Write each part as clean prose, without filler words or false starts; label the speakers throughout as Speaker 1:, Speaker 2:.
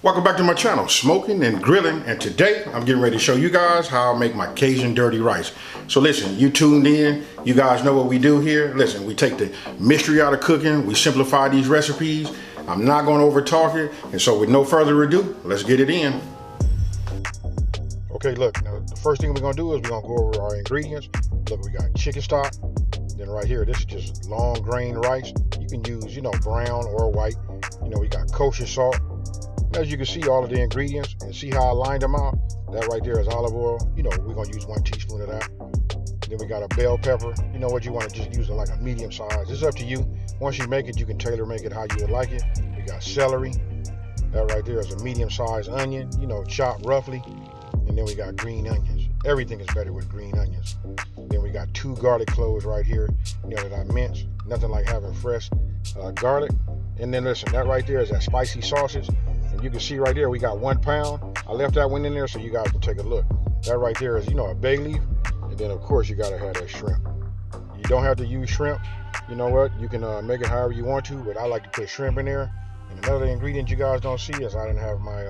Speaker 1: Welcome back to my channel, Smoking and Grilling, and today I'm getting ready to show you guys how I make my Cajun dirty rice. So listen, you tuned in, you guys know what we do here. Listen, we take the mystery out of cooking, we simplify these recipes. I'm not going to over talk it, and so with no further ado, let's get it in. Okay, look, now the first thing we're going to do is we're going to go over our ingredients. Look, we got chicken stock. Then right here, this is just long grain rice. You can use, brown or white. We got kosher salt. As you can see, all of the ingredients and see how I lined them out. That right there is olive oil. We're going to use 1 teaspoon of that. Then we got a bell pepper. You know what, you want to just use it like a medium size. It's up to you. Once you make it, you can tailor make it how you would like it. We got celery. That right there is a medium sized onion, chopped roughly. And then we got green onions. Everything is better with green onions. Then we got 2 garlic cloves right here, that I minced. Nothing like having fresh garlic. And then listen, that right there is that spicy sausage. And you can see right there, we got 1 pound. I left that one in there so you guys can take a look. That right there is, a bay leaf. And then of course you gotta have that shrimp. You don't have to use shrimp. You know what? You can make it however you want to, but I like to put shrimp in there. And another ingredient you guys don't see is I didn't have my,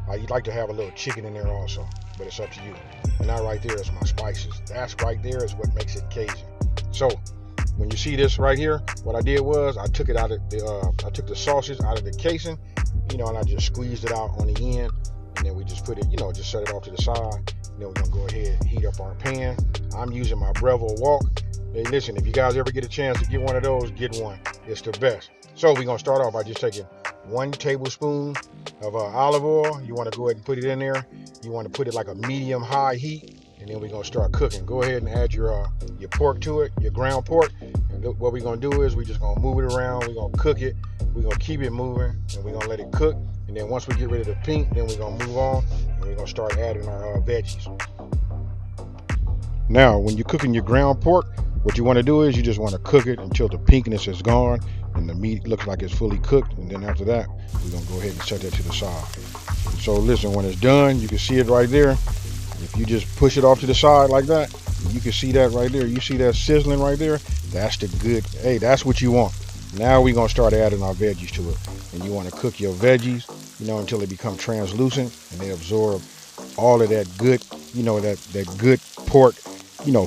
Speaker 1: I'd like to have a little chicken in there also, but it's up to you. And that right there is my spices. That's right there is what makes it Cajun. So when you see this right here, what I did was I took it out of the, I took the sausage out of the casing, and I just squeezed it out on the end, and then we just put it, just set it off to the side. And then we're gonna go ahead and heat up our pan. I'm using my Breville wok. Hey, listen, if you guys ever get a chance to get one of those, get one. It's the best. So we're gonna start off by just taking 1 tablespoon of olive oil. You want to go ahead and put it in there. You want to put it like a medium-high heat, and then we're gonna start cooking. Go ahead and add your pork to it, your ground pork. And what we're gonna do is we're just gonna move it around. We're gonna cook it. We're gonna keep it moving, and we're gonna let it cook. And then once we get rid of the pink, then we're gonna move on, and we're gonna start adding our veggies. Now, when you're cooking your ground pork, what you want to do is you just want to cook it until the pinkness is gone and the meat looks like it's fully cooked. And then after that, we're going to go ahead and set that to the side. So listen, when it's done, you can see it right there. If you just push it off to the side like that, you can see that right there. You see that sizzling right there? That's the good, hey, that's what you want. Now we're going to start adding our veggies to it. And you want to cook your veggies, until they become translucent and they absorb all of that good, that good pork,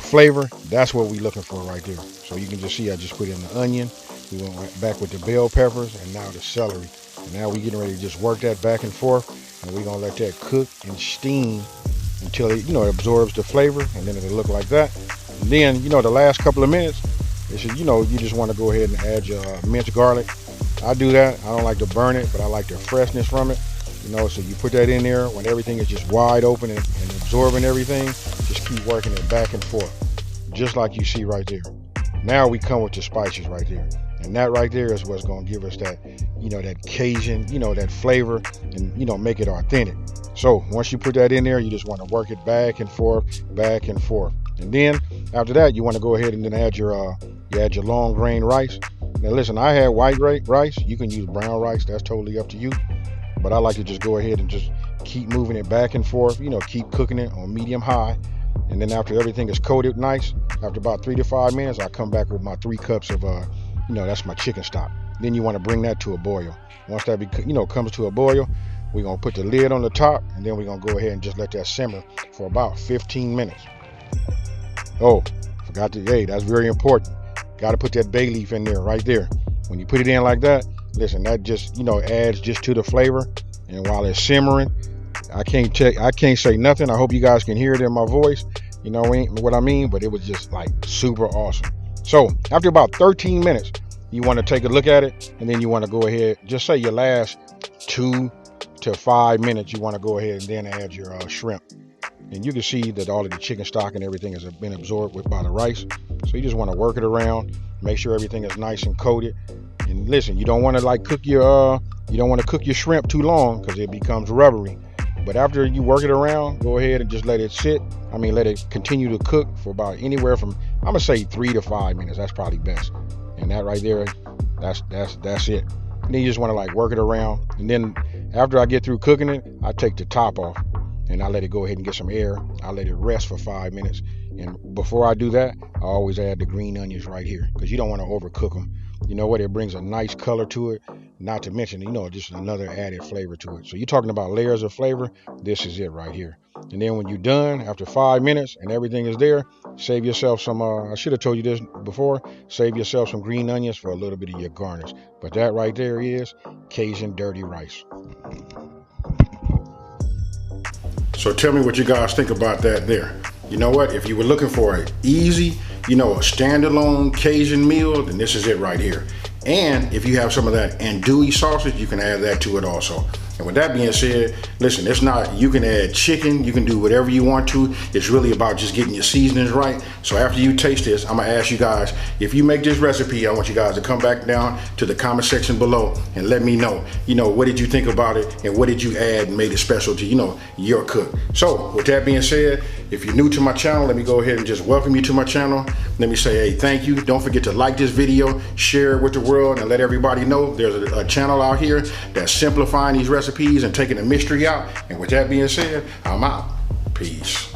Speaker 1: flavor. That's what we're looking for right there. So you can just see I just put in the onion. We went back with the bell peppers and now the celery. And now we're getting ready to just work that back and forth. And we're going to let that cook and steam until it, absorbs the flavor. And then it'll look like that. And then, the last couple of minutes, it's, you just want to go ahead and add your minced garlic. I do that. I don't like to burn it, but I like the freshness from it. So you put that in there when everything is just wide open and absorbing everything. Just keep working it back and forth, just like you see right there. Now we come with the spices right there. And that right there is what's going to give us that, that Cajun, that flavor and, make it authentic. So once you put that in there, you just want to work it back and forth, back and forth. And then after that, you want to go ahead and then add your long grain rice. Now listen, I had white rice. You can use brown rice. That's totally up to you. But I like to just go ahead and just keep moving it back and forth, keep cooking it on medium high. And then after everything is coated nice, after about 3 to 5 minutes, I come back with my 3 cups of, that's my chicken stock. Then you want to bring that to a boil. Once that, comes to a boil, we're going to put the lid on the top, and then we're going to go ahead and just let that simmer for about 15 minutes. Oh, forgot to, hey, that's very important. Got to put that bay leaf in there, right there. When you put it in like that, listen, that just, adds just to the flavor. And while it's simmering, I can't say nothing. I hope you guys can hear it in my voice. What I mean? But it was just like super awesome. So after about 13 minutes, you want to take a look at it. And then you want to go ahead, just say your last 2 to 5 minutes, you want to go ahead and then add your shrimp. And you can see that all of the chicken stock and everything has been absorbed by the rice. So you just want to work it around, make sure everything is nice and coated. And listen, you don't want to cook your shrimp too long because it becomes rubbery. But after you work it around, go ahead and just let it sit. Let it continue to cook for about anywhere from, I'm gonna say 3 to 5 minutes. That's probably best. And that right there, that's it. And then you just want to work it around. And then after I get through cooking it, I take the top off and I let it go ahead and get some air. I let it rest for 5 minutes. And before I do that, I always add the green onions right here because you don't want to overcook them. You know what? It brings a nice color to it. not to mention, you know, just another added flavor to it. So you're talking about layers of flavor. This is it right here. And then when you're done, after 5 minutes and everything is there, save yourself some, I should have told you this before, save yourself some green onions for a little bit of your garnish. But that right there is Cajun dirty rice. So tell me what you guys think about that there. You know what? If you were looking for an easy, you know, a standalone Cajun meal, then this is it right here. And if you have some of that andouille sausage, you can add that to it also. And with that being said, listen, it's not, you can add chicken, you can do whatever you want to. It's really about just getting your seasonings right. So after you taste this, I'm gonna ask you guys, if you make this recipe, I want you guys to come back down to the comment section below and let me know, you know, what did you think about it and what did you add and made it special to, you know, your cook. So with that being said, if you're new to my channel, let me go ahead and just welcome you to my channel. Let me say, hey, thank you. Don't forget to like this video, share it with the world, and let everybody know there's a channel out here that's simplifying these recipes and taking the mystery out. And with that being said, I'm out. Peace.